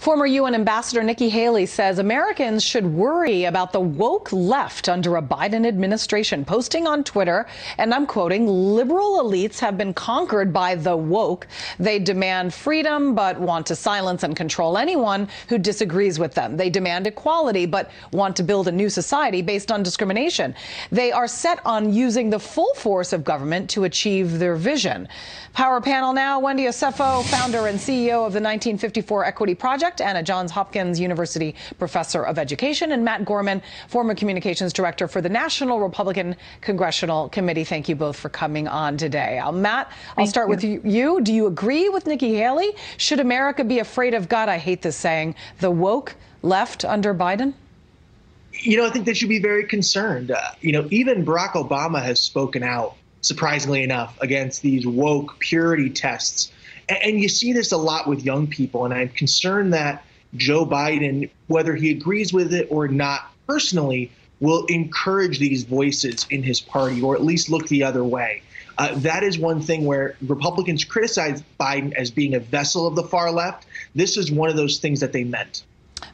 Former UN Ambassador Nikki Haley says Americans should worry about the woke left under a Biden administration, posting on Twitter, and I'm quoting, "Liberal elites have been conquered by the woke. They demand freedom but want to silence and control anyone who disagrees with them. They demand equality but want to build a new society based on discrimination. They are set on using the full force of government to achieve their vision." Power panel now, Wendy Osefo, founder and CEO of the 1954 Equity Project and a Johns Hopkins University professor of education, and Matt Gorman, former communications director for the National Republican Congressional Committee. Thank you both for coming on today. Matt, I'll start with you. Do you agree with Nikki Haley? Should America be afraid of, God, I hate this saying, the woke left under Biden? I think they should be very concerned. Even Barack Obama has spoken out, surprisingly enough, against these woke purity tests. And you see this a lot with young people. And I'm concerned that Joe Biden, whether he agrees with it or not personally, will encourage these voices in his party, or at least look the other way. That is one thing where Republicans criticize Biden as being a vessel of the far left. This is one of those things that they meant.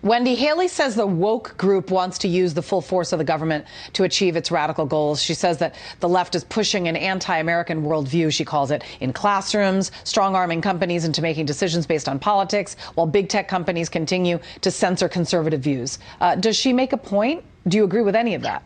Wendy, Haley says the woke group wants to use the full force of the government to achieve its radical goals. She says that the left is pushing an anti-American worldview, she calls it, in classrooms, strong-arming companies into making decisions based on politics, while big tech companies continue to censor conservative views. Does she make a point? Do you agree with any of that?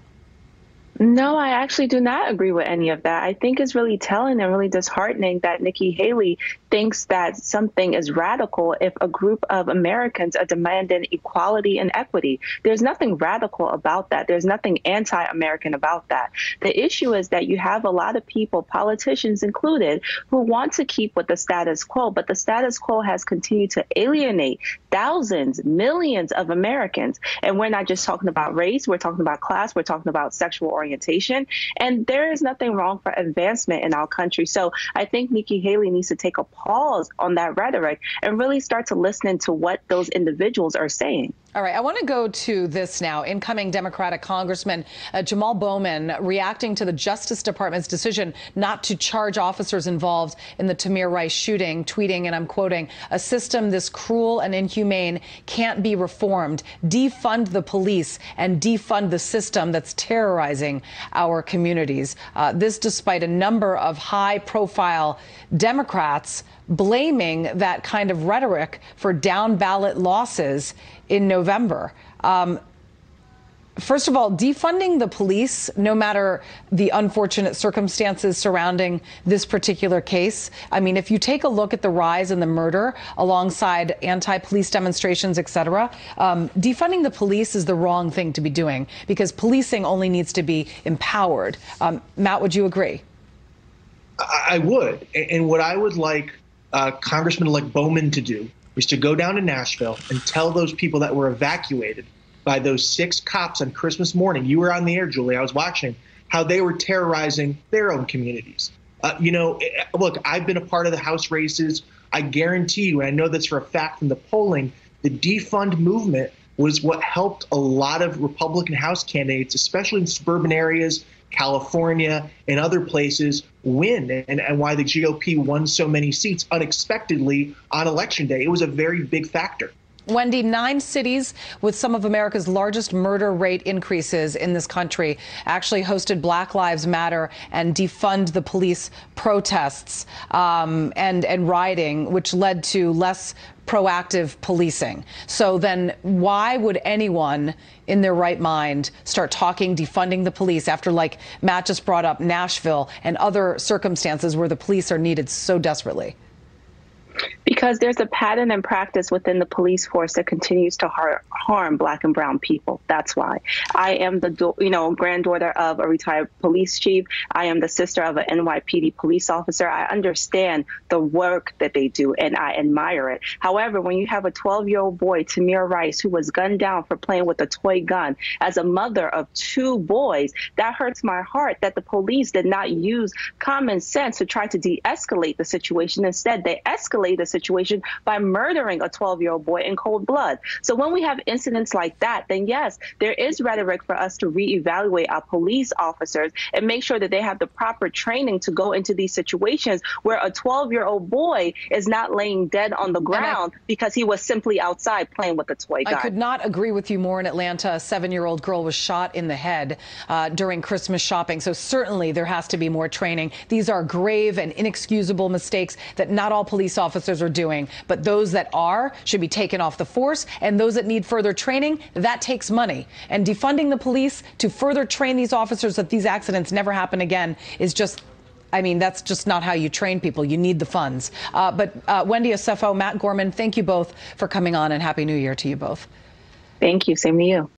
No, I actually do not agree with any of that. I think it's really telling and really disheartening that Nikki Haley thinks that something is radical if a group of Americans are demanding equality and equity. There's nothing radical about that. There's nothing anti-American about that. The issue is that you have a lot of people, politicians included, who want to keep with the status quo, but the status quo has continued to alienate thousands, millions of Americans. And we're not just talking about race, we're talking about class, we're talking about sexual orientation, and there is nothing wrong for advancement in our country. So I think Nikki Haley needs to take a pause on that rhetoric and really start to listen to what those individuals are saying. All right, I want to go to this now. Incoming Democratic Congressman Jamal Bowman reacting to the Justice Department's decision not to charge officers involved in the Tamir Rice shooting, tweeting, and I'm quoting, "A system this cruel and inhumane can't be reformed. Defund the police and defund the system that's terrorizing our communities." This despite a number of high-profile Democrats blaming that kind of rhetoric for down-ballot losses in November. First of all, defunding the police, no matter the unfortunate circumstances surrounding this particular case. I mean, if you take a look at the rise in the murder alongside anti-police demonstrations, et cetera, defunding the police is the wrong thing to be doing because policing only needs to be empowered. Matt, would you agree? I would. And what I would like Congressman-elect Bowman to do is to go down to Nashville and tell those people that were evacuated by those 6 cops on Christmas morning. You were on the air, Julie. I was watching how they were terrorizing their own communities. Look, I've been a part of the House races. I guarantee you, and I know this for a fact from the polling, the defund movement was what helped a lot of Republican House candidates, especially in suburban areas, California and other places, win, and why the GOP won so many seats unexpectedly on Election Day. It was a very big factor. Wendy, 9 cities with some of America's largest murder rate increases in this country actually hosted Black Lives Matter and defund the police protests and rioting, which led to less proactive policing. So then why would anyone in their right mind start talking defunding the police after, like Matt just brought up, Nashville and other circumstances where the police are needed so desperately? Because there's a pattern and practice within the police force that continues to harm Black and brown people. That's why. I am the granddaughter of a retired police chief. I am the sister of an NYPD police officer. I understand the work that they do, and I admire it. However, when you have a 12-year-old boy, Tamir Rice, who was gunned down for playing with a toy gun, as a mother of 2 boys, that hurts my heart that the police did not use common sense to try to de-escalate the situation. Instead, they escalated the situation situation by murdering a 12-year-old boy in cold blood. So when we have incidents like that, then yes, there is rhetoric for us to reevaluate our police officers and make sure that they have the proper training to go into these situations where a 12-year-old boy is not laying dead on the ground because he was simply outside playing with a toy gun. I could not agree with you more. In Atlanta, a 7-year-old girl was shot in the head during Christmas shopping. So certainly there has to be more training. These are grave and inexcusable mistakes that not all police officers are doing, but those that are should be taken off the force, and those that need further training, that takes money. And defunding the police to further train these officers that these accidents never happen again is just, I mean, that's just not how you train people. You need the funds. But Wendy Osefo, Matt Gorman, thank you both for coming on, and Happy New Year to you both. Thank you. Same to you.